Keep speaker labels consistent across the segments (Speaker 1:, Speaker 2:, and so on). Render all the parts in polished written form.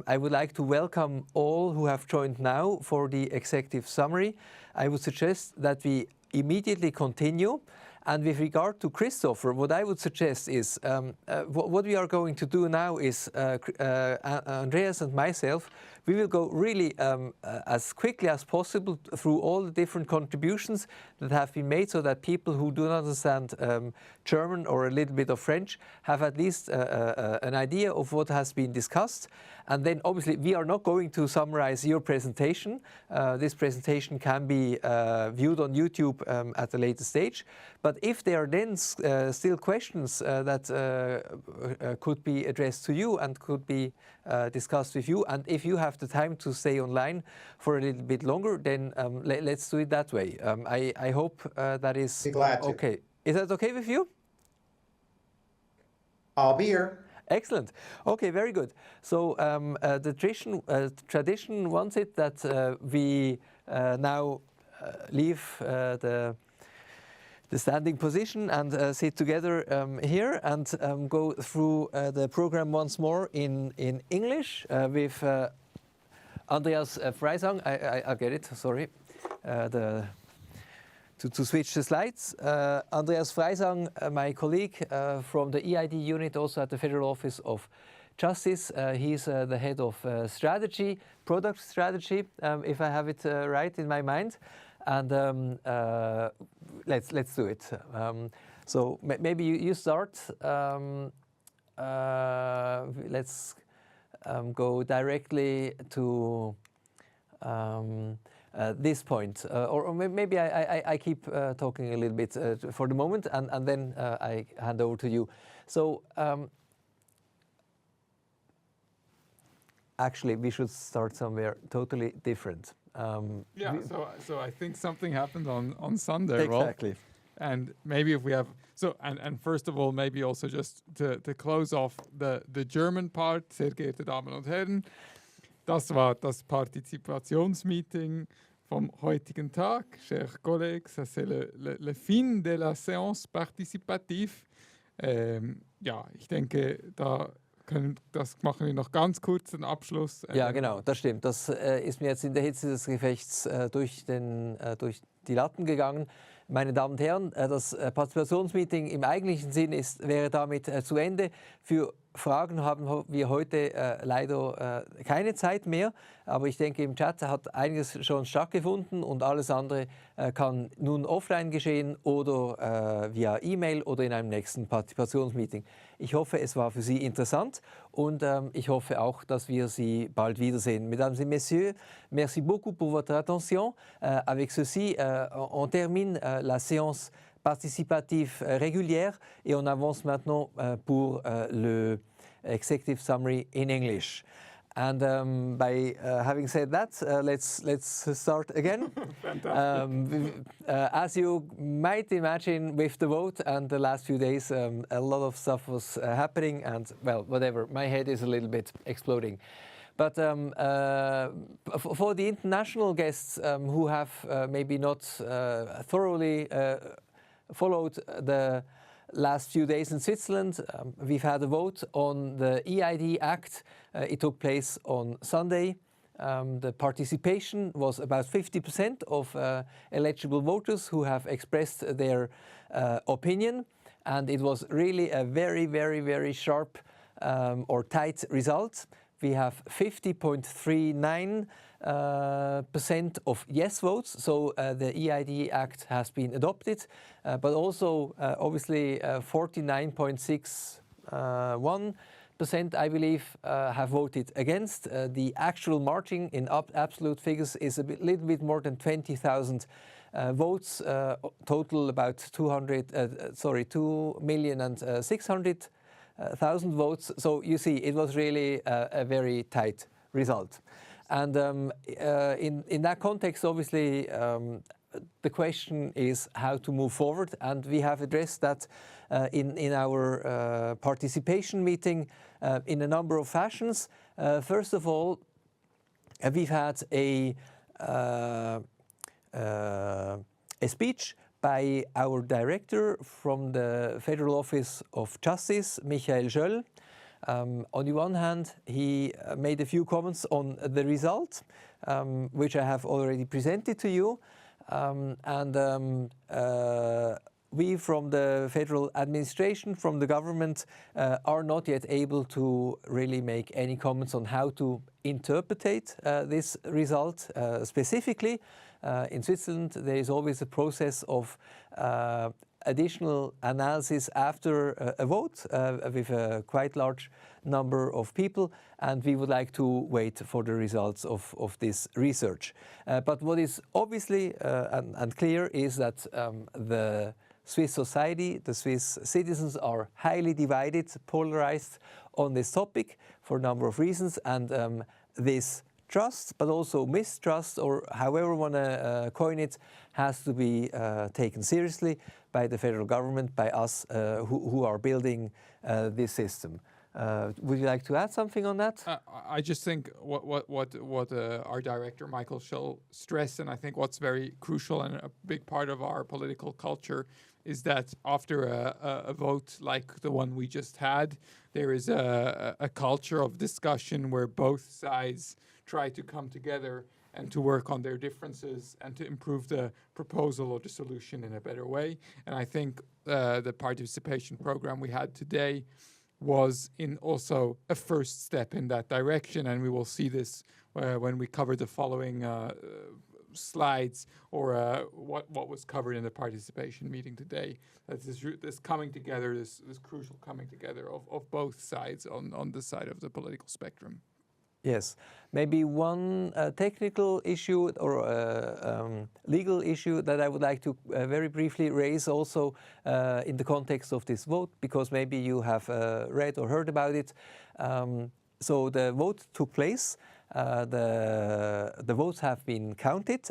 Speaker 1: I would like to welcome all who have joined now for the executive summary. I would suggest that we immediately continue. And with regard to Christopher, what I would suggest is what we are going to do now is Andreas and myself, we will go really as quickly as possible through all the different contributions that have been made so that people who do not understand German or a little bit of French have at least an idea of what has been discussed. And then obviously we are not going to summarize your presentation. This presentation can be viewed on YouTube at a later stage. But if there are then still questions that could be addressed to you and could be discussed with you, and if you have the time to stay online for a little bit longer, then let's do it that way. I hope that is okay. Is that okay with you?
Speaker 2: I'll be here.
Speaker 1: Excellent. Okay, very good. So the tradition wants it that we now leave the standing position and sit together here and go through the program once more in English with Andreas Freisang. I'll get it, sorry. To switch the slides. Andreas Freisang, my colleague from the EID unit, also at the Federal Office of Justice. He's the head of strategy, product strategy, if I have it right in my mind. And let's do it. So maybe you start. Let's go directly to this point, or maybe I keep talking a little bit for the moment, and then I hand over to you. So actually, we should start somewhere totally different.
Speaker 3: Yeah, so I think something happened on Sunday,
Speaker 1: exactly.
Speaker 3: Rob. And maybe if we have, so, and first of all, maybe also just to close off the German part, sehr geehrte Damen und Herren, das war das Partizipationsmeeting vom heutigen Tag. Chers collègues, ça c'est le fin de la séance participative. Ja, ich denke, das machen wir noch ganz kurz, den Abschluss.
Speaker 1: Ja, genau, das stimmt. Das ist mir jetzt in der Hitze des Gefechts durch die Latten gegangen. Meine Damen und Herren, das Partizipationsmeeting im eigentlichen Sinn wäre damit zu Ende. Für Fragen haben wir heute leider keine Zeit mehr, aber ich denke, im Chat hat einiges schon stattgefunden und alles andere kann nun offline geschehen oder via E-Mail oder in einem nächsten Partizipationsmeeting. Ich hoffe, es war für Sie interessant und ich hoffe auch, dass wir Sie bald wiedersehen. Mesdames et Messieurs, merci beaucoup pour votre attention. Avec ceci, on termine la séance participative régulière et on avance maintenant pour le executive summary in English. And by having said that, let's start again. As you might imagine, with the vote and the last few days, a lot of stuff was happening, and well, whatever. My head is a little bit exploding. But for the international guests who have maybe not thoroughly followed the last few days in Switzerland, we've had a vote on the EID Act. It took place on Sunday. The participation was about 50% of eligible voters who have expressed their opinion. And it was really a very, very, very sharp or tight result. We have 50.39% of yes votes, so the EID Act has been adopted, but also obviously 49.61%, I believe, have voted against. The actual margin in absolute figures is a little bit more than 20,000 votes, total about 2,600,000 votes. So you see, it was really a very tight result. And in that context, obviously, the question is how to move forward. And we have addressed that in our participation meeting in a number of fashions. First of all, we've had a speech by our director from the Federal Office of Justice, Michael Schöll. On the one hand, he made a few comments on the result, which I have already presented to you. We from the federal administration, from the government, are not yet able to really make any comments on how to interpret this result specifically. In Switzerland, there is always a process of additional analysis after a vote with a quite large number of people, and we would like to wait for the results of this research. But what is obviously and clear is that the Swiss society, the Swiss citizens are highly divided, polarized on this topic for a number of reasons, and this trust, but also mistrust, or however you want to coin it, has to be taken seriously by the federal government, by us who are building this system. Would you like to add something on that?
Speaker 3: I just think what our director Michael shall stress, and I think what's very crucial and a big part of our political culture, is that after a vote like the one we just had, there is a culture of discussion where both sides try to come together and to work on their differences and to improve the proposal or the solution in a better way. And I think the participation program we had today was in also a first step in that direction, and we will see this when we cover the following slides, or what was covered in the participation meeting today. That this coming together, this crucial coming together of both sides on the side of the political spectrum.
Speaker 1: Yes, maybe one technical issue or legal issue that I would like to very briefly raise also in the context of this vote, because maybe you have read or heard about it. So the vote took place, the votes have been counted.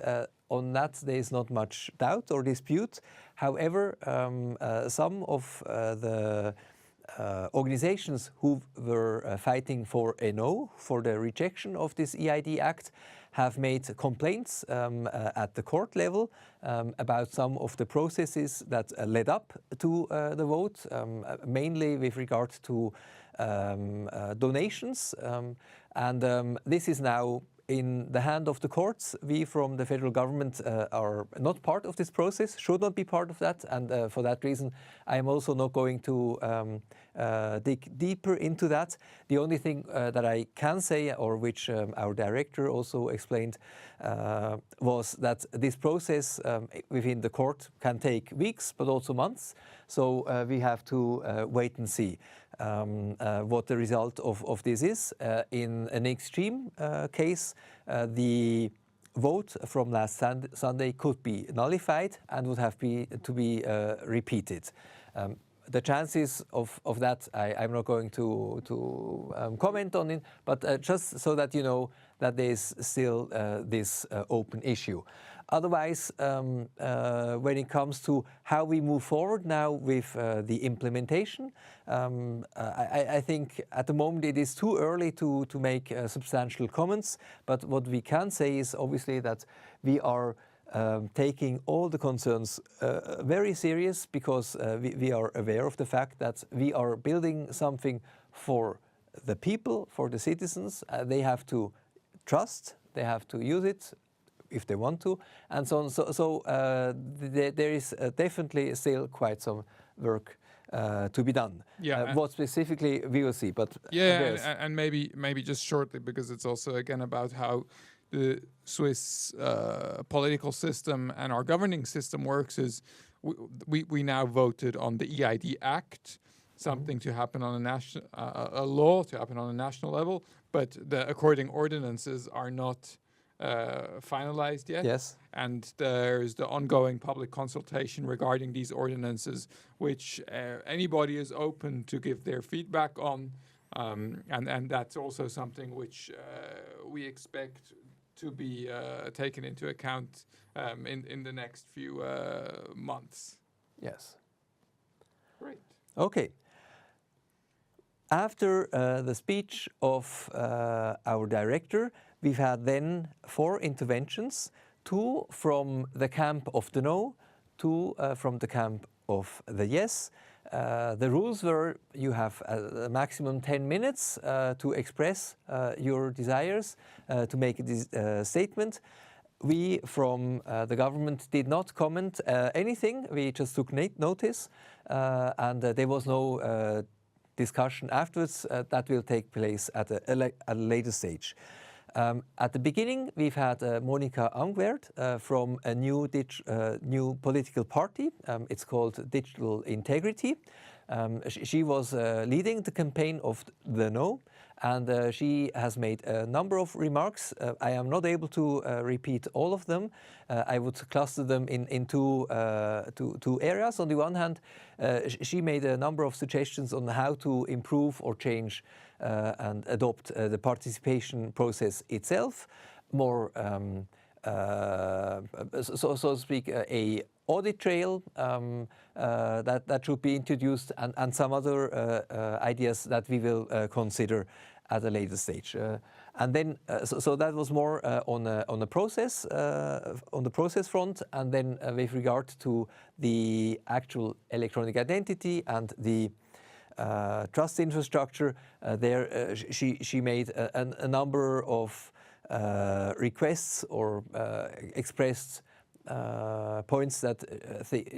Speaker 1: On that there is not much doubt or dispute. However, some of the organizations who were fighting for a no, for the rejection of this EID Act, have made complaints at the court level about some of the processes that led up to the vote, mainly with regard to donations. This is now in the hand of the courts. We from the federal government are not part of this process, should not be part of that, and for that reason I am also not going to dig deeper into that. The only thing that I can say, or which our director also explained, was that this process within the court can take weeks, but also months. So we have to wait and see what the result of this is. In an extreme case, the vote from last Sunday could be nullified and would have to be repeated. The chances of that, I'm not going to comment on it, but just so that you know that there is still this open issue. Otherwise, when it comes to how we move forward now with the implementation, I think at the moment it is too early to make substantial comments, but what we can say is obviously that we are taking all the concerns very serious, because we are aware of the fact that we are building something for the people, for the citizens. They have to trust, they have to use it if they want to, and so on. So there is definitely still quite some work to be done.
Speaker 3: Yeah.
Speaker 1: What specifically we will see, but
Speaker 3: yeah, and maybe just shortly, because it's also again about how the Swiss political system and our governing system works. Is we now voted on the EID Act, something to happen on a national, a law to happen on a national level, but the according ordinances are not finalized yet.
Speaker 1: Yes.
Speaker 3: And there's the ongoing public consultation regarding these ordinances, which anybody is open to give their feedback on, and that's also something which we expect to be taken into account in the next few months.
Speaker 1: Yes.
Speaker 3: Great.
Speaker 1: Okay. After the speech of our director, we've had then 4 interventions, 2 from the camp of the no, 2 from the camp of the yes. The rules were you have a maximum 10 minutes to express your desires, to make a statement. We from the government did not comment anything. We just took notice, and there was no discussion afterwards. That will take place at a later stage. At the beginning, we've had Monika Angwert from a new political party. It's called Digital Integrity. She was leading the campaign of the No, and she has made a number of remarks. I am not able to repeat all of them. I would cluster them in two areas. On the one hand, she made a number of suggestions on how to improve or change and adopt the participation process itself, more, so to speak, a audit trail that should be introduced, and some other ideas that we will consider at a later stage. And then, so that was more on the process front, and then with regard to the actual electronic identity and the trust infrastructure, there she made a number of requests or expressed points that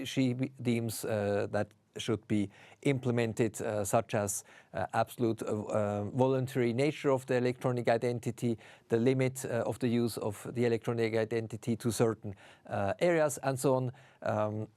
Speaker 1: she deems that should be implemented, such as absolute voluntary nature of the electronic identity, the limit of the use of the electronic identity to certain areas, and so on.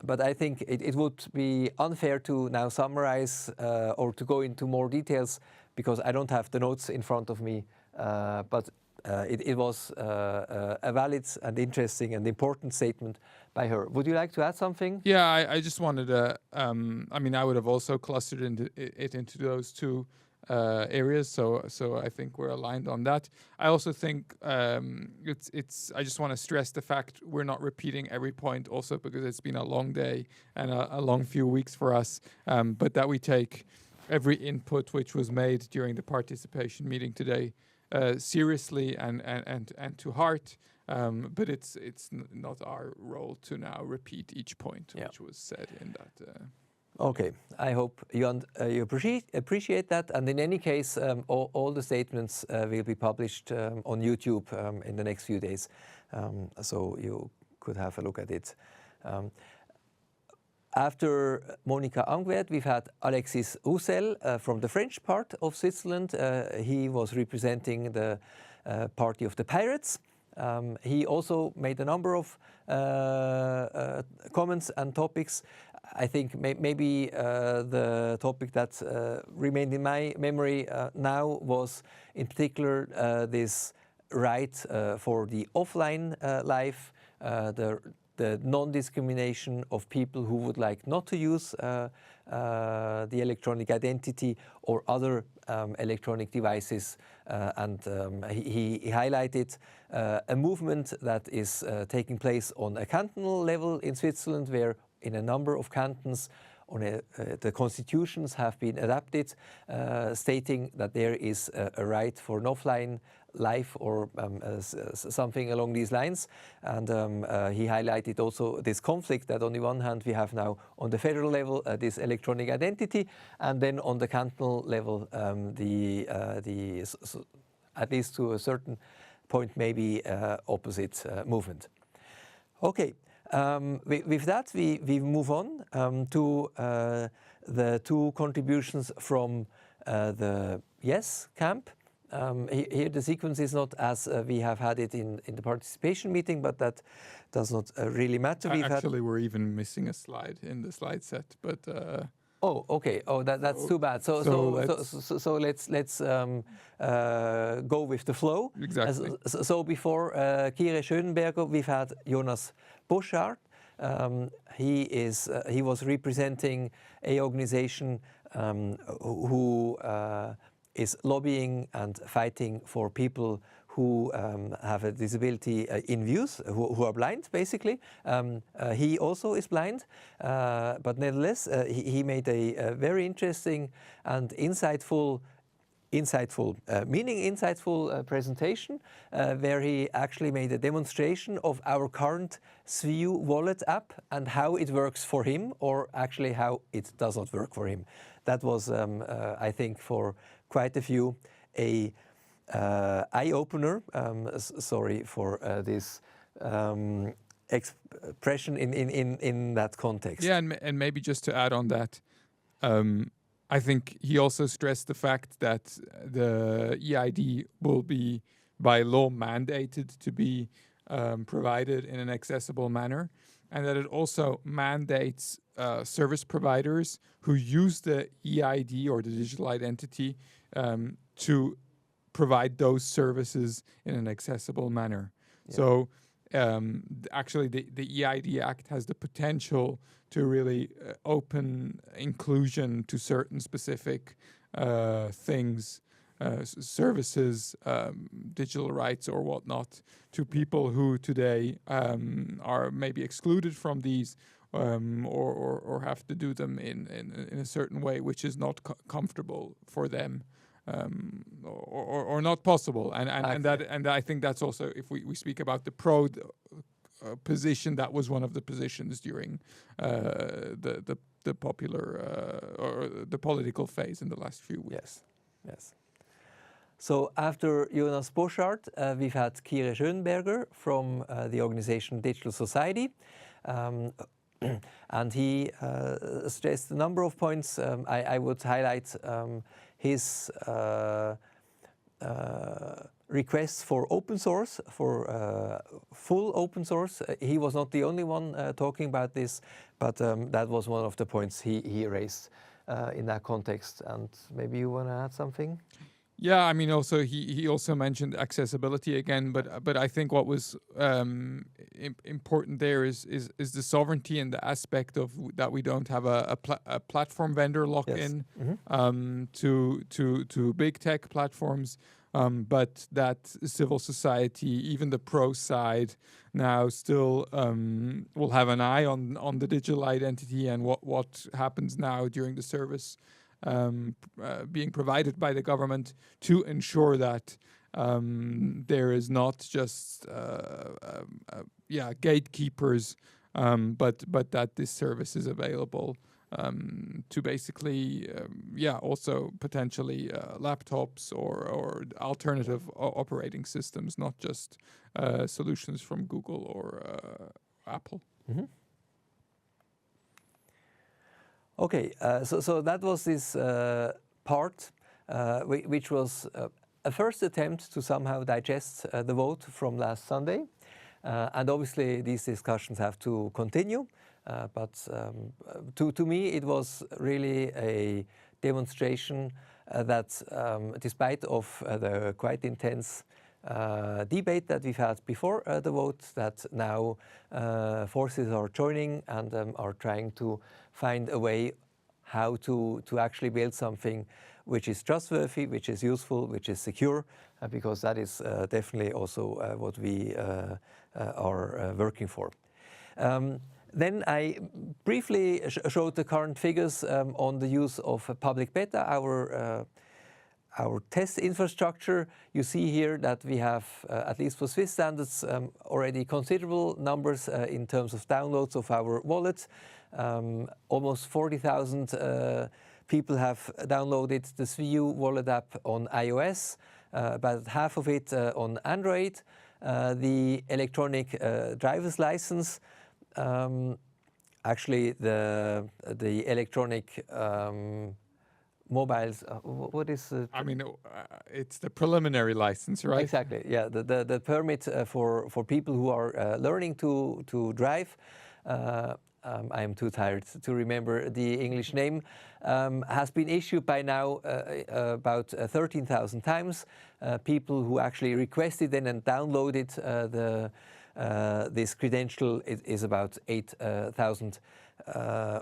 Speaker 1: But I think it would be unfair to now summarize or to go into more details, because I don't have the notes in front of me, but it was a valid and interesting and important statement by her. Would you like to add something?
Speaker 3: Yeah, I just wanted to. I mean, I would have also clustered into those two areas. So I think we're aligned on that. I also think it's. I just want to stress the fact we're not repeating every point, also because it's been a long day and a long few weeks for us. But that we take every input which was made during the participation meeting today seriously and to heart. But it's not our role to now repeat each point which was said in that.
Speaker 1: Okay, I hope you appreciate that. And in any case, all the statements will be published on YouTube in the next few days, so you could have a look at it. After Monika Angwert, we've had Alexis Roussel from the French part of Switzerland. He was representing the party of the Pirates. He also made a number of comments and topics. I think maybe the topic that remained in my memory now was in particular this right for the offline life, the non-discrimination of people who would like not to use the electronic identity or other electronic devices. And he highlighted a movement that is taking place on a cantonal level in Switzerland, where in a number of cantons the constitutions have been adapted, stating that there is a right for an offline life or something along these lines. And he highlighted also this conflict that on the one hand we have now on the federal level this electronic identity, and then on the cantonal level at least to a certain point maybe opposite movement. Okay. With that, we move on to the two contributions from the Yes camp. Here the sequence is not as we have had it in the participation meeting, but that does not really matter.
Speaker 3: Actually, we're even missing a slide in the slide set, but.
Speaker 1: Oh, okay. Oh, that's too bad. So let's go with the flow.
Speaker 3: Exactly.
Speaker 1: So before Kire Schönenberger, we've had Jonas Boschart. He was representing a organization who is lobbying and fighting for people who have a disability in views, who are blind, basically. He also is blind, but nevertheless, he made a very interesting and insightful insightful presentation where he actually made a demonstration of our current swiyu wallet app and how it works for him, or actually how it does not work for him. That was, I think, for quite a few a eye-opener. Sorry for this expression in that context.
Speaker 3: Yeah, and maybe just to add on that, I think he also stressed the fact that the EID will be by law mandated to be provided in an accessible manner, and that it also mandates service providers who use the EID or the digital identity to provide those services in an accessible manner. Yeah. So actually the EID Act has the potential to really open inclusion to certain specific things, services, digital rights or whatnot, to people who today are maybe excluded from these or have to do them in a certain way which is not comfortable for them. Or not possible, and I think that's also, if we speak about the pro position, that was one of the positions during the popular or the political phase in the last few weeks.
Speaker 1: Yes. So after Jonas Boschardt, we've had Kire Schönberger from the organization Digital Society. And he stressed a number of points. I would highlight his requests for open source, for full open source. He was not the only one talking about this, but that was one of the points he raised in that context. And maybe you want to add something?
Speaker 3: Yeah, I mean, also he also mentioned accessibility again, but I think what was important there is the sovereignty and the aspect of that we don't have a platform vendor lock-in to big tech platforms, but that civil society, even the pro side, now still will have an eye on the digital identity and what happens now during the service being provided by the government, to ensure that there is not just gatekeepers, but that this service is available to basically also potentially laptops or alternative operating systems, not just solutions from Google or Apple.
Speaker 1: Mm-hmm. Okay, so that was this part, which was a first attempt to somehow digest the vote from last Sunday. And obviously these discussions have to continue, but to me it was really a demonstration that despite of the quite intense debate that we've had before the vote, that now forces are joining and are trying to find a way how to actually build something which is trustworthy, which is useful, which is secure, because that is definitely also what we are working for. Then I briefly showed the current figures on the use of public beta, our test infrastructure. You see here that we have, at least for Swiss standards, already considerable numbers in terms of downloads of our wallet. Almost 40,000 people have downloaded the swiyu wallet app on iOS, about half of it on Android. The electronic driver's license, actually the electronic mobiles, what is it?
Speaker 3: I mean, it's the preliminary license, right?
Speaker 1: Exactly, yeah, the permit for people who are learning to drive. I am too tired to remember the English name, has been issued by now about 13,000 times. People who actually requested it and downloaded this credential is about 8,000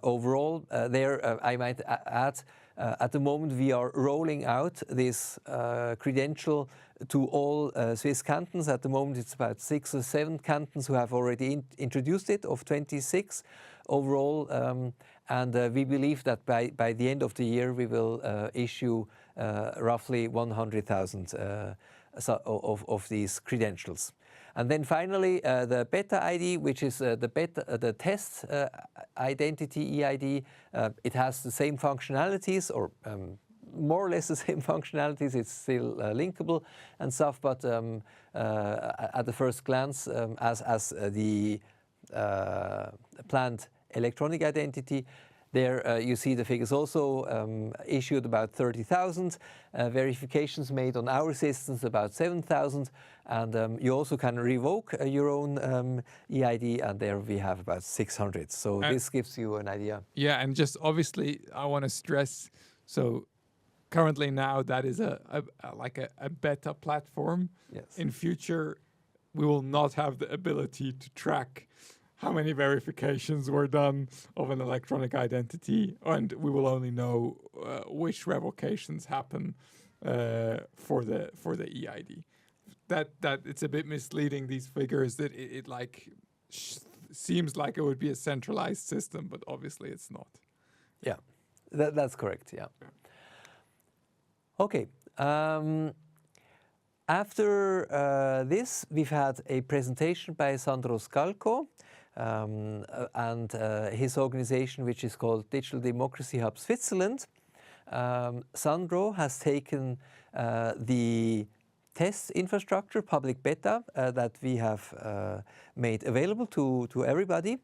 Speaker 1: overall. There, I might add, at the moment we are rolling out this credential to all Swiss cantons. At the moment it's about 6 or 7 cantons who have already introduced it, of 26 overall, and we believe that by the end of the year we will issue roughly 100,000 of these credentials. And then finally, the beta ID, which is the test identity EID. It has the same functionalities, or more or less the same functionalities. It's still linkable and stuff, but at the first glance, as the planned electronic identity, there you see the figures also issued about 30,000, verifications made on our systems about 7,000, and you also can revoke your own EID, and there we have about 600. So this gives you an idea.
Speaker 3: Yeah, and just obviously I want to stress, so currently now that is like a beta platform.
Speaker 1: Yes.
Speaker 3: In future, we will not have the ability to track how many verifications were done of an electronic identity, and we will only know which revocations happen for the EID. That it's a bit misleading, these figures, that it like seems like it would be a centralized system, but obviously it's not.
Speaker 1: Yeah, that's correct. Yeah. Okay. After this, we've had a presentation by Sandro Scalco and his organization, which is called Digital Democracy Hub Switzerland. Sandro has taken the test infrastructure, public beta, that we have made available to everybody.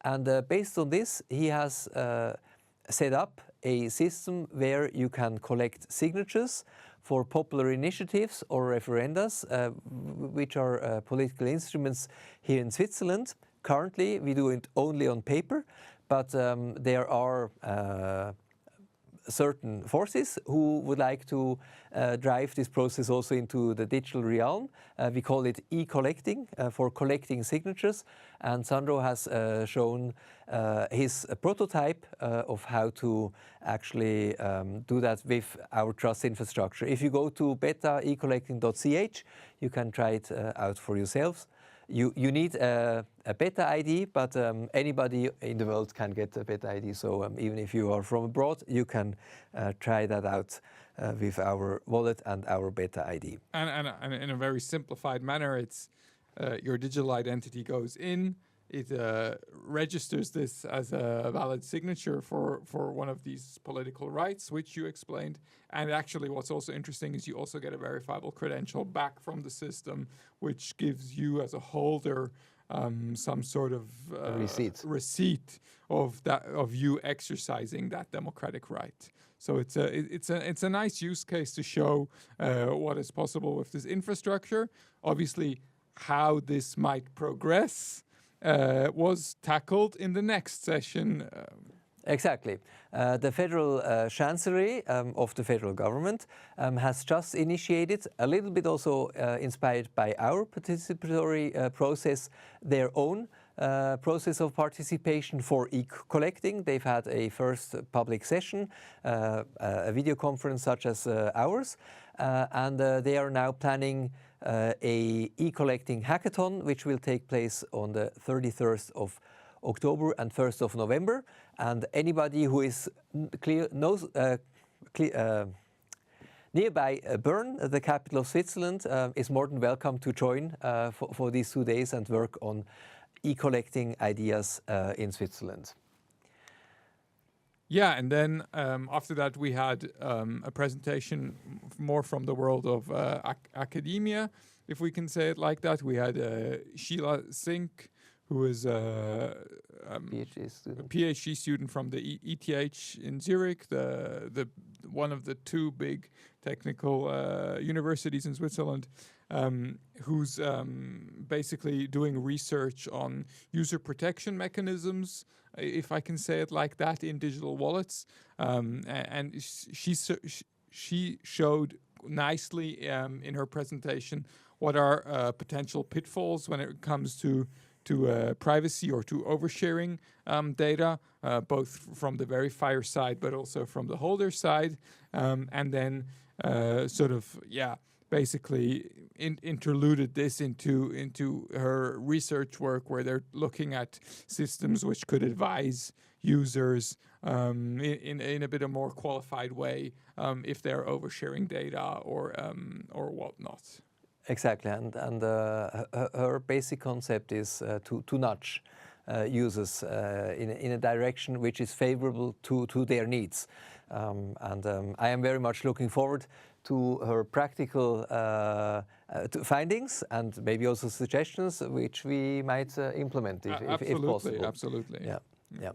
Speaker 1: And based on this, he has set up a system where you can collect signatures for popular initiatives or referendas, which are political instruments here in Switzerland. Currently, we do it only on paper, but there are certain forces who would like to drive this process also into the digital realm. We call it e-collecting, for collecting signatures. And Sandro has shown his prototype of how to actually do that with our trust infrastructure. If you go to beta-ecollecting.ch, you can try it out for yourselves. You need a beta ID, but anybody in the world can get a beta ID. So even if you are from abroad, you can try that out with our wallet and our beta ID.
Speaker 3: And in a very simplified manner, it's your digital identity goes in. It registers this as a valid signature for one of these political rights, which you explained. And actually, what's also interesting is you also get a verifiable credential back from the system, which gives you as a holder some sort of receipt of you exercising that democratic right. So it's a nice use case to show what is possible with this infrastructure. Obviously, how this might progress was tackled in the next session.
Speaker 1: Exactly. The Federal Chancellery of the federal government has just initiated, a little bit also inspired by our participatory process, their own process of participation for e-collecting. They've had a first public session, a video conference such as ours, and they are now planning a e-collecting hackathon, which will take place on the 31st of October and 1st of November. And anybody who is nearby Bern, the capital of Switzerland, is more than welcome to join for these 2 days and work on e-collecting ideas in Switzerland.
Speaker 3: Yeah, and then after that we had a presentation more from the world of academia, if we can say it like that. We had Sheila Sink, who is a PhD student from the ETH in Zurich, the one of the two big technical universities in Switzerland, who's basically doing research on user protection mechanisms, if I can say it like that, in digital wallets. And she showed nicely in her presentation what are potential pitfalls when it comes to privacy or to oversharing data, both from the verifier side but also from the holder side, and then basically interluded this into her research work, where they're looking at systems which could advise users in a bit of more qualified way if they're oversharing data or whatnot.
Speaker 1: Exactly, and her basic concept is to nudge users in a direction which is favorable to their needs. I am very much looking forward to her practical findings and maybe also suggestions which we might implement if possible.
Speaker 3: Absolutely.
Speaker 1: Yeah, yeah.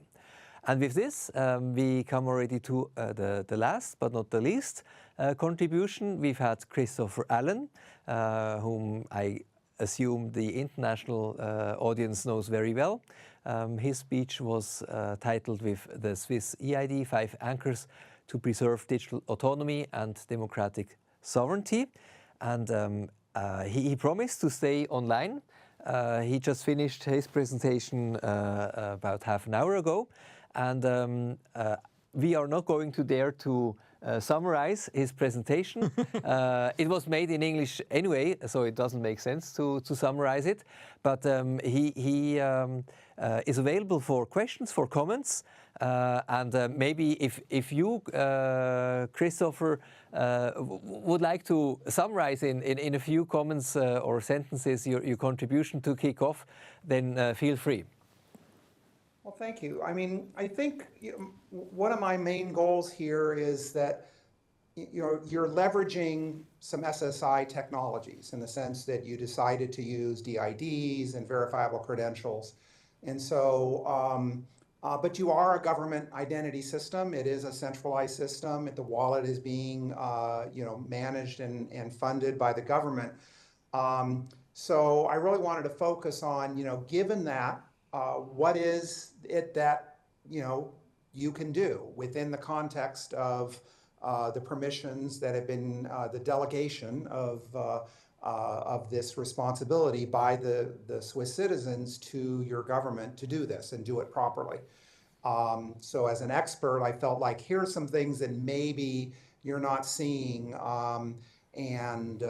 Speaker 1: And with this, we come already to the last but not the least contribution. We've had Christopher Allen, whom I assume the international audience knows very well. His speech was titled with the Swiss EID 5 Anchors to Preserve Digital Autonomy and Democratic Sovereignty. And he promised to stay online. He just finished his presentation about half an hour ago. And we are not going to dare to summarize his presentation. It was made in English anyway, so it doesn't make sense to summarize it. But he is available for questions, for comments. And maybe if you, Christopher, would like to summarize in a few comments or sentences your contribution to kick off, then feel free.
Speaker 2: Well, thank you. I mean, I think one of my main goals here is that you're leveraging some SSI technologies in the sense that you decided to use DIDs and verifiable credentials. And so, but you are a government identity system. It is a centralized system. The wallet is being, managed and funded by the government. So I really wanted to focus on, given that, what is it that you can do within the context of the permissions that have been the delegation of this responsibility by the Swiss citizens to your government to do this and do it properly. So as an expert, I felt like here's some things that maybe you're not seeing, and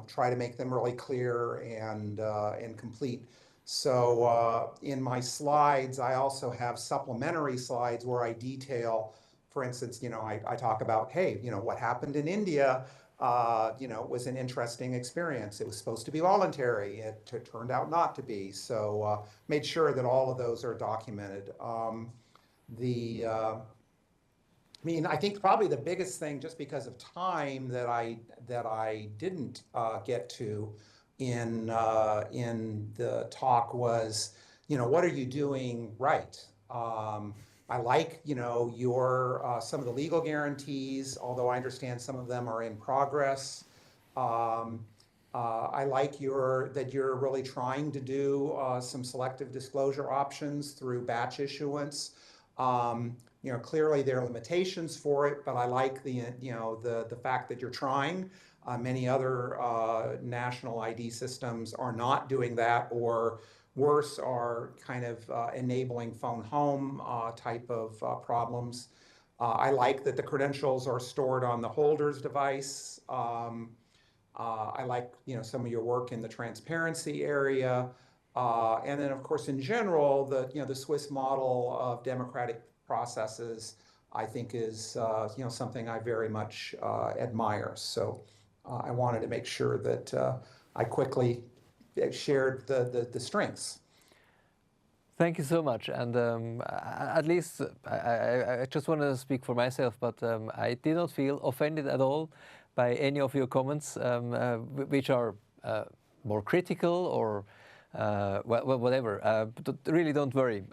Speaker 2: try to make them really clear and complete. So in my slides, I also have supplementary slides where I detail, for instance, I talk about, hey, what happened in India, was an interesting experience. It was supposed to be voluntary. It turned out not to be. So made sure that all of those are documented. I think probably the biggest thing, just because of time, that I didn't get to in the talk was, what are you doing right? I like, your some of the legal guarantees, although I understand some of them are in progress. I like that you're really trying to do some selective disclosure options through batch issuance. Clearly there are limitations for it, but I like the fact that you're trying. Many other national ID systems are not doing that, or worse, are kind of enabling phone home type of problems. I like that the credentials are stored on the holder's device. I like some of your work in the transparency area, and then of course in general the Swiss model of democratic processes I think is something I very much admire. So I wanted to make sure that I quickly shared the strengths.
Speaker 1: Thank you so much. And at least I just want to speak for myself, but I did not feel offended at all by any of your comments, which are more critical or whatever. Really, don't worry.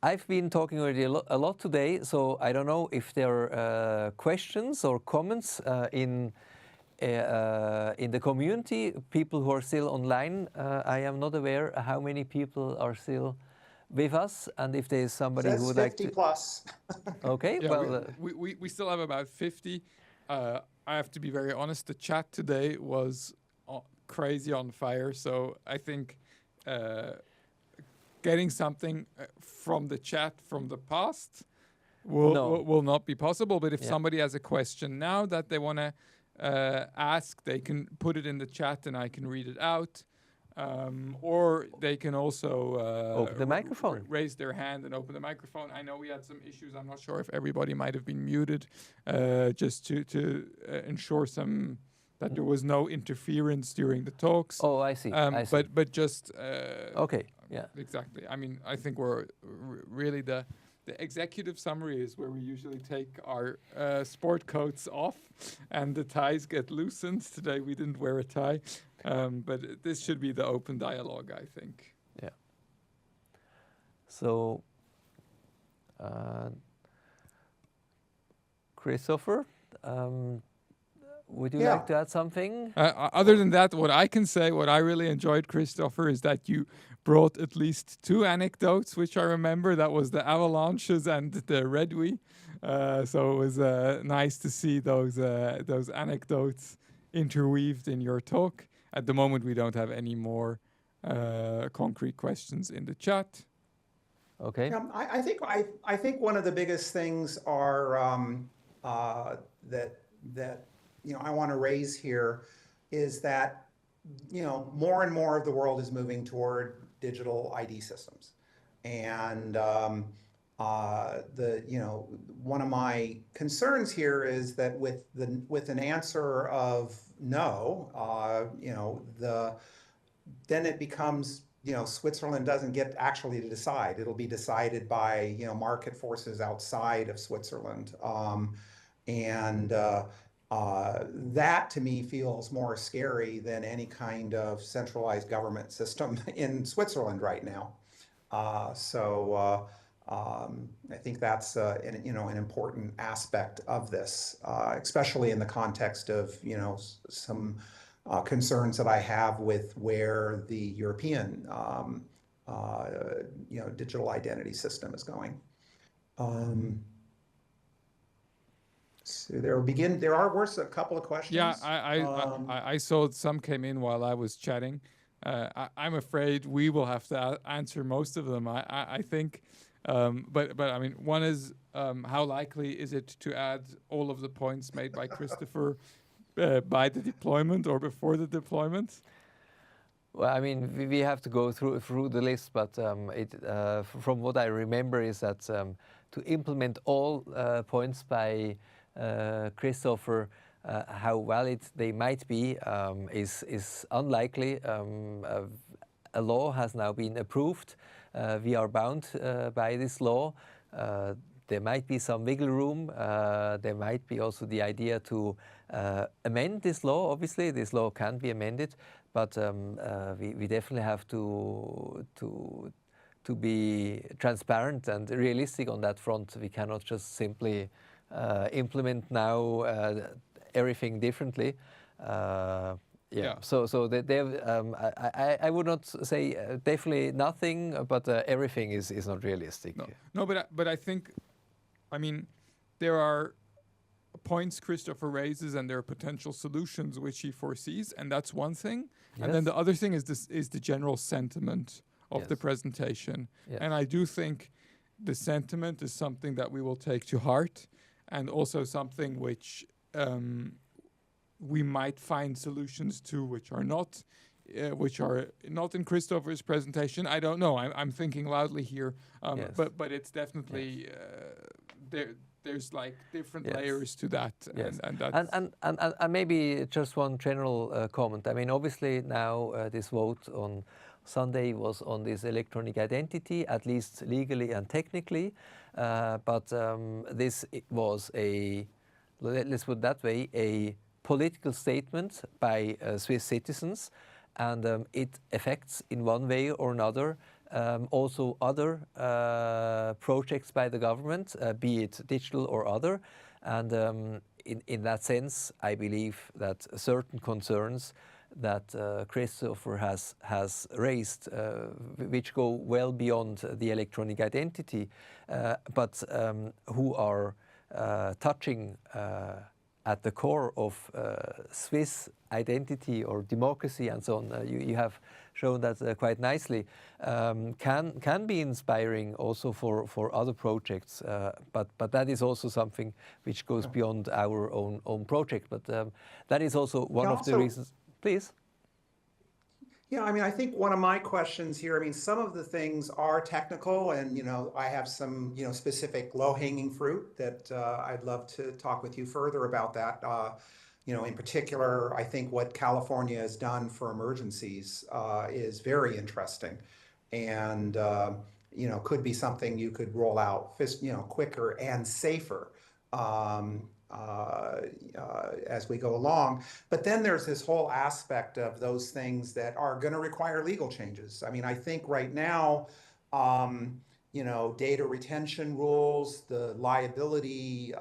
Speaker 1: I've been talking already a lot today, so I don't know if there are questions or comments in the community, people who are still online. I am not aware how many people are still with us, and if there is somebody who would like to...
Speaker 2: 50 plus.
Speaker 1: Okay,
Speaker 3: yeah,
Speaker 1: well...
Speaker 3: we still have about 50. I have to be very honest, the chat today was crazy on fire, so I think getting something from the chat from the past will not be possible, but if somebody has a question now that they want to ask, they can put it in the chat and I can read it out. or they can also
Speaker 1: Open the microphone.
Speaker 3: raise their hand and open the microphone. I know we had some issues. I'm not sure if everybody might have been muted, just to ensure that there was no interference during the talks.
Speaker 1: Oh, I see. I see.
Speaker 3: But just
Speaker 1: Okay. Yeah.
Speaker 3: exactly. I mean, I think we're really the executive summary is where we usually take our sport coats off and the ties get loosened. Today we didn't wear a tie, but this should be the open dialogue, I think.
Speaker 1: Yeah. So, Christopher, would you
Speaker 2: Yeah.
Speaker 1: like to add something?
Speaker 3: Other than that, what I can say, what I really enjoyed, Christopher, is that you brought at least two anecdotes, which I remember. That was the avalanches and the redwe. So it was nice to see those anecdotes interweaved in your talk. At the moment, we don't have any more concrete questions in the chat.
Speaker 1: Okay.
Speaker 2: I think one of the biggest things are that I want to raise here is that more and more of the world is moving toward digital ID systems, and one of my concerns here is that with an answer of no, then it becomes Switzerland doesn't get actually to decide. It'll be decided by market forces outside of Switzerland, and that to me feels more scary than any kind of centralized government system in Switzerland right now. I think that's an important aspect of this, especially in the context of some concerns that I have with where the European digital identity system is going. So there were a couple of questions.
Speaker 3: Yeah, I saw some came in while I was chatting. I'm afraid we will have to answer most of them. I think, but I mean, one is how likely is it to add all of the points made by Christopher by the deployment or before the deployment?
Speaker 1: Well, I mean, we have to go through the list, but from what I remember is that to implement all points by Christopher, how valid they might be is unlikely. A law has now been approved. We are bound by this law. There might be some wiggle room. There might be also the idea to amend this law. Obviously, this law can be amended, but we definitely have to be transparent and realistic on that front. We cannot just simply implement now everything differently. Yeah. So I would not say definitely nothing, but everything is not realistic.
Speaker 3: No, but I think, I mean, there are points Christopher raises and there are potential solutions which he foresees, and that's one thing. Yes. And then the other thing is the general sentiment of the presentation. Yes. And I do think the sentiment is something that we will take to heart, and also something which we might find solutions to which are not in Christopher's presentation. I don't know. I'm thinking loudly here, yes. but it's definitely there's like different layers to that,
Speaker 1: yes.
Speaker 3: and
Speaker 1: maybe just one general comment. I mean, obviously now this vote on Sunday was on this electronic identity, at least legally and technically, but this was let's put it that way, a political statement by Swiss citizens, and it affects in one way or another also other projects by the government, be it digital or other. And in that sense, I believe that certain concerns that Christopher has raised, which go well beyond the electronic identity, but who are touching at the core of Swiss identity or democracy and so on. You have shown that quite nicely. Can be inspiring also for other projects, but that is also something which goes beyond our own project. But that is also one of the reasons. Please.
Speaker 2: Yeah, I mean, I think one of my questions here, I mean, some of the things are technical and, I have some, specific low-hanging fruit that I'd love to talk with you further about that. In particular, I think what California has done for emergencies is very interesting and, could be something you could roll out, quicker and safer. Um, as we go along. But then there's this whole aspect of those things that are going to require legal changes. I mean, I think right now, data retention rules, the liability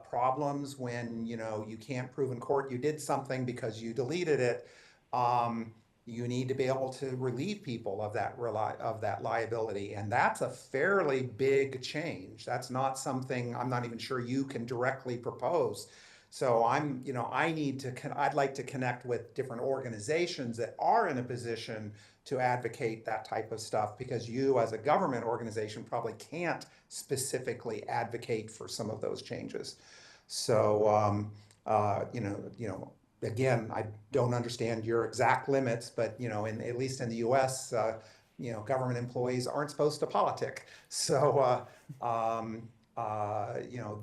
Speaker 2: problems when, you can't prove in court you did something because you deleted it. You need to be able to relieve people of that liability, and that's a fairly big change. That's not something I'm not even sure you can directly propose. So I'd like to connect with different organizations that are in a position to advocate that type of stuff, because you as a government organization probably can't specifically advocate for some of those changes. So, again, I don't understand your exact limits, but at least in the U.S., government employees aren't supposed to politic. So,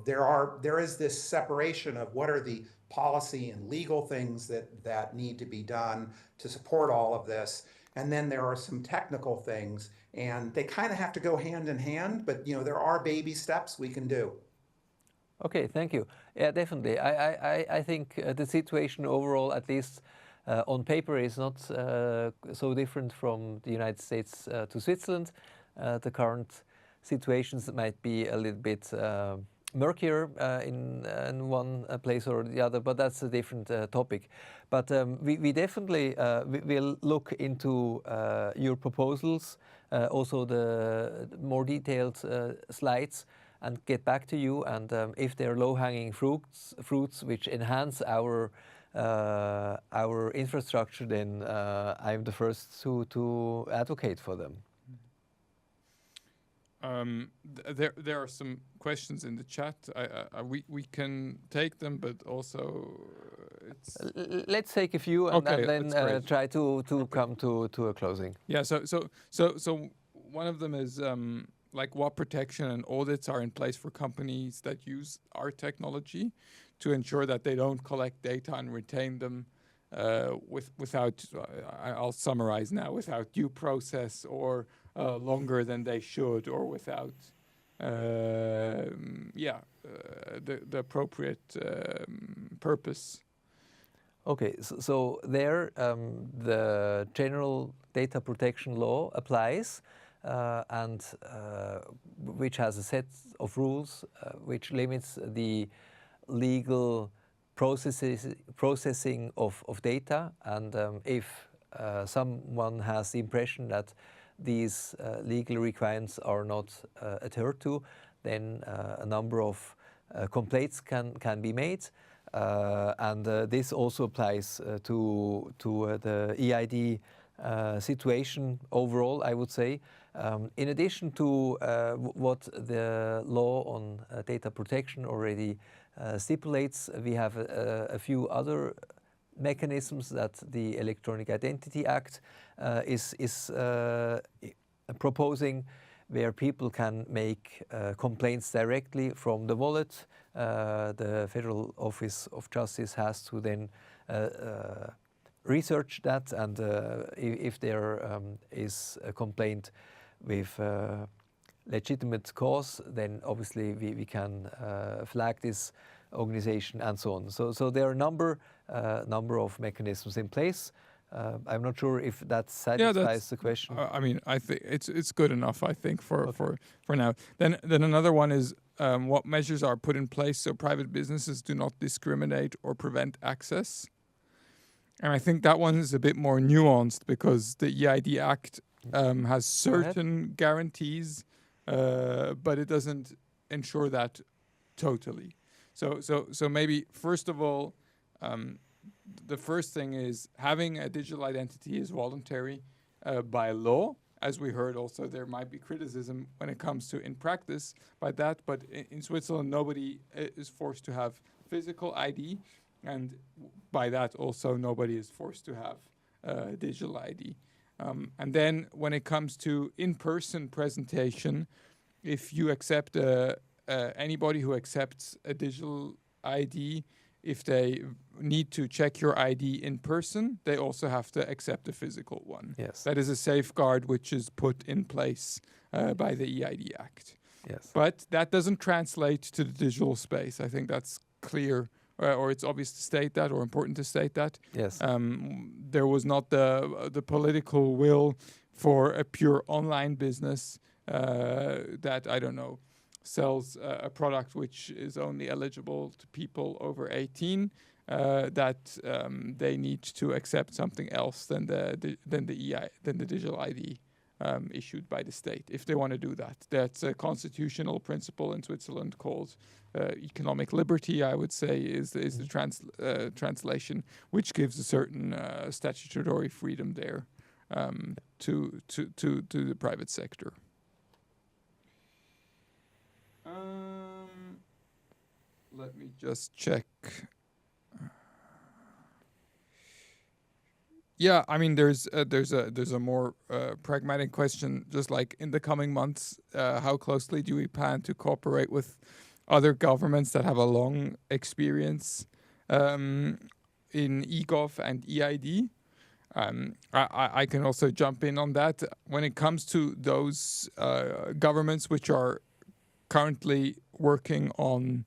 Speaker 2: there is this separation of what are the policy and legal things that need to be done to support all of this, and then there are some technical things, and they kind of have to go hand in hand. But there are baby steps we can do.
Speaker 1: Okay, thank you. Yeah, definitely. I think the situation overall, at least on paper, is not so different from the United States to Switzerland. The current situations might be a little bit murkier in one place or the other, but that's a different topic. But we definitely will look into your proposals, also the more detailed slides, and get back to you. And if there are low-hanging fruits which enhance our infrastructure, then I'm the first to advocate for them.
Speaker 3: There are some questions in the chat. We can take them, but also it's.
Speaker 1: Let's take a few and
Speaker 3: Okay,
Speaker 1: then try to come to a closing.
Speaker 3: Yeah. So one of them is like what protection and audits are in place for companies that use our technology to ensure that they don't collect data and retain them without. I'll summarize now: without due process or longer than they should, or without the appropriate purpose.
Speaker 1: Okay, so there the general data protection law applies, and which has a set of rules which limits the legal processing of data. And if someone has the impression that these legal requirements are not adhered to, then a number of complaints can be made. And this also applies to the EID situation overall, I would say. In addition to what the law on data protection already stipulates, we have a few other mechanisms that the Electronic Identity Act is proposing, where people can make complaints directly from the wallet. The Federal Office of Justice has to then research that, and if there is a complaint with legitimate cause, then obviously we can flag this organization and so on. So there are a number of mechanisms in place. I'm not sure if that satisfies the question.
Speaker 3: I mean, I think it's good enough, I think, for now. Then another one is what measures are put in place so private businesses do not discriminate or prevent access. And I think that one is a bit more nuanced, because the EID Act has certain guarantees, but it doesn't ensure that totally. So maybe first of all, the first thing is having a digital identity is voluntary by law. As we heard, also there might be criticism when it comes to in practice by that, but in Switzerland nobody is forced to have physical ID, and by that also nobody is forced to have digital ID. And then when it comes to in-person presentation, if you accept anybody who accepts a digital ID, if they need to check your ID in person, they also have to accept a physical one.
Speaker 1: Yes.
Speaker 3: That is a safeguard which is put in place by the EID Act.
Speaker 1: Yes.
Speaker 3: But that doesn't translate to the digital space. I think that's clear, or it's obvious to state that, or important to state that.
Speaker 1: Yes.
Speaker 3: There was not the political will for a pure online business that, I don't know, sells a product which is only eligible to people over 18, that they need to accept something else than the digital ID issued by the state, if they want to do that. That's a constitutional principle in Switzerland called economic liberty, I would say, is the translation, which gives a certain statutory freedom there to the private sector. Let me just check. Yeah, I mean, there's a more pragmatic question. Just like in the coming months, how closely do we plan to cooperate with other governments that have a long experience in eGov and EID? I can also jump in on that. When it comes to those governments which are currently working on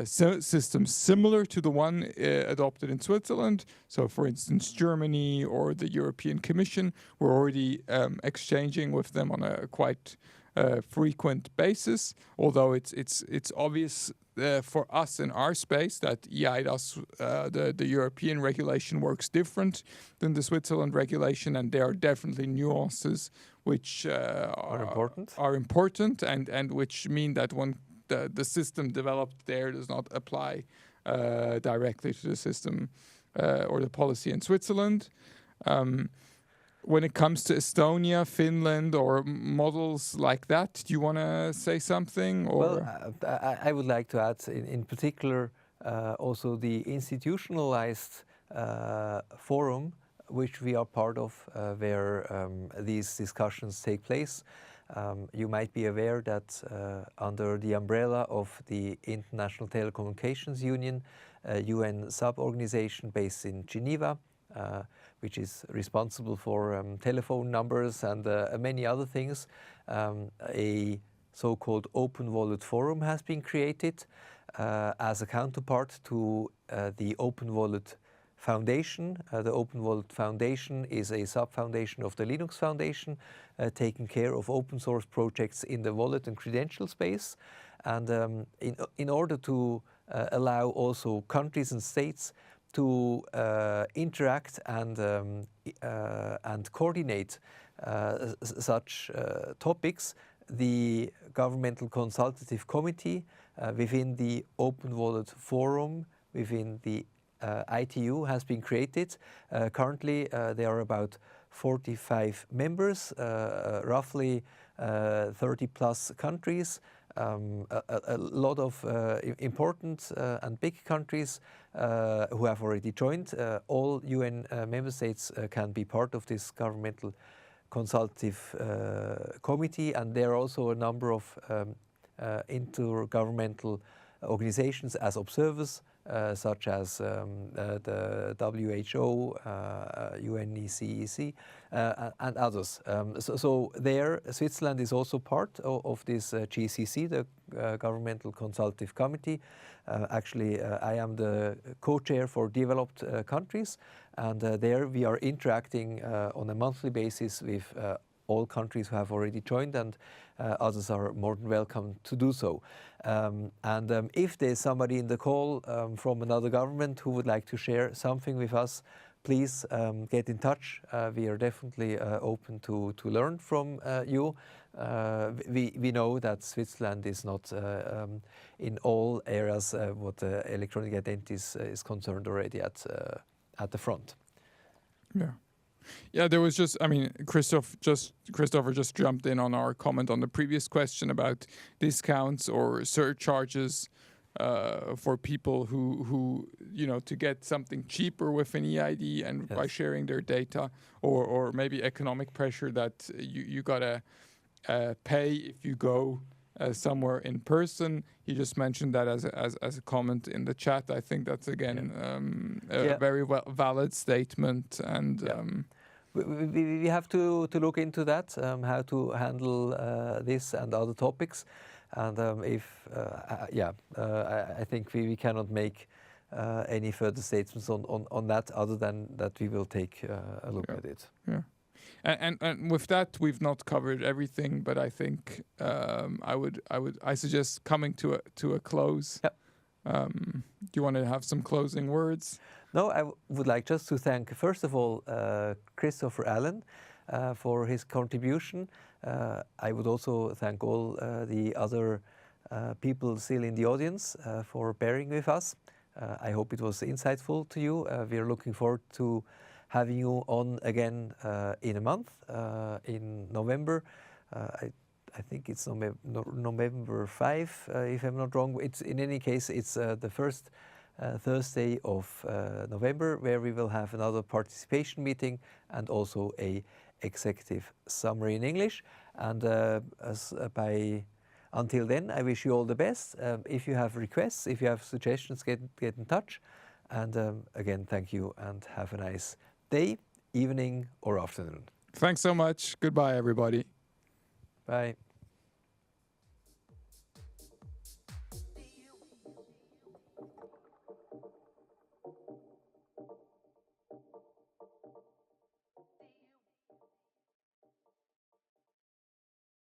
Speaker 3: systems similar to the one adopted in Switzerland. So, for instance, Germany or the European Commission, we're already exchanging with them on a quite frequent basis. Although it's obvious for us in our space that EIDAS, the European regulation, works different than the Switzerland regulation, and there are definitely nuances which are important and which mean that the system developed there does not apply directly to the system or the policy in Switzerland. When it comes to Estonia, Finland, or models like that, do you want to say something? Or?
Speaker 1: Well, I would like to add, in particular, also the institutionalized forum, which we are part of, where these discussions take place. You might be aware that under the umbrella of the International Telecommunications Union, a UN sub-organization based in Geneva, which is responsible for telephone numbers and many other things, a so-called Open Wallet Forum has been created as a counterpart to the Open Wallet Foundation. The Open Wallet Foundation is a sub-foundation of the Linux Foundation, taking care of open source projects in the wallet and credential space. And in order to allow also countries and states to interact and coordinate such topics, the Governmental Consultative Committee within the Open Wallet Forum, within the ITU, has been created. Currently, there are about 45 members, roughly 30 plus countries, a lot of important and big countries who have already joined. All UN member states can be part of this governmental consultative committee, and there are also a number of intergovernmental organizations as observers, such as the WHO, UNECEC, and others. So there, Switzerland is also part of this GCC, the Governmental Consultative Committee. Actually, I am the co-chair for developed countries, and there we are interacting on a monthly basis with all countries who have already joined, and others are more than welcome to do so. If there's somebody in the call from another government who would like to share something with us, please get in touch. We are definitely open to learn from you. We know that Switzerland is not in all areas what electronic identities is concerned already at the front.
Speaker 3: Yeah. Yeah, there was just, I mean, Christopher just jumped in on our comment on the previous question about discounts or surcharges for people who to get something cheaper with an EID and by
Speaker 1: Yes.
Speaker 3: sharing their data, or maybe economic pressure that you gotta pay if you go somewhere in person. He just mentioned that as a comment in the chat. I think that's again a
Speaker 1: Yeah.
Speaker 3: very valid statement, and
Speaker 1: Yeah. We have to look into that, how to handle this and other topics. And I think we cannot make any further statements on that other than that we will take a look
Speaker 3: Yeah.
Speaker 1: at it.
Speaker 3: yeah. And with that, we've not covered everything, but I think I suggest coming to a close.
Speaker 1: Yep.
Speaker 3: Do you want to have some closing words?
Speaker 1: No, I would like just to thank, first of all, Christopher Allen for his contribution. I would also thank all the other people still in the audience for bearing with us. I hope it was insightful to you. We are looking forward to having you on again in a month, in November. I think it's November 5, if I'm not wrong. It's in any case, it's the first Thursday of November, where we will have another participation meeting and also a executive summary in English. And until then, I wish you all the best. If you have requests, if you have suggestions, get in touch. And again, thank you and have a nice day, evening, or afternoon.
Speaker 3: Thanks so much. Goodbye, everybody.
Speaker 1: Bye.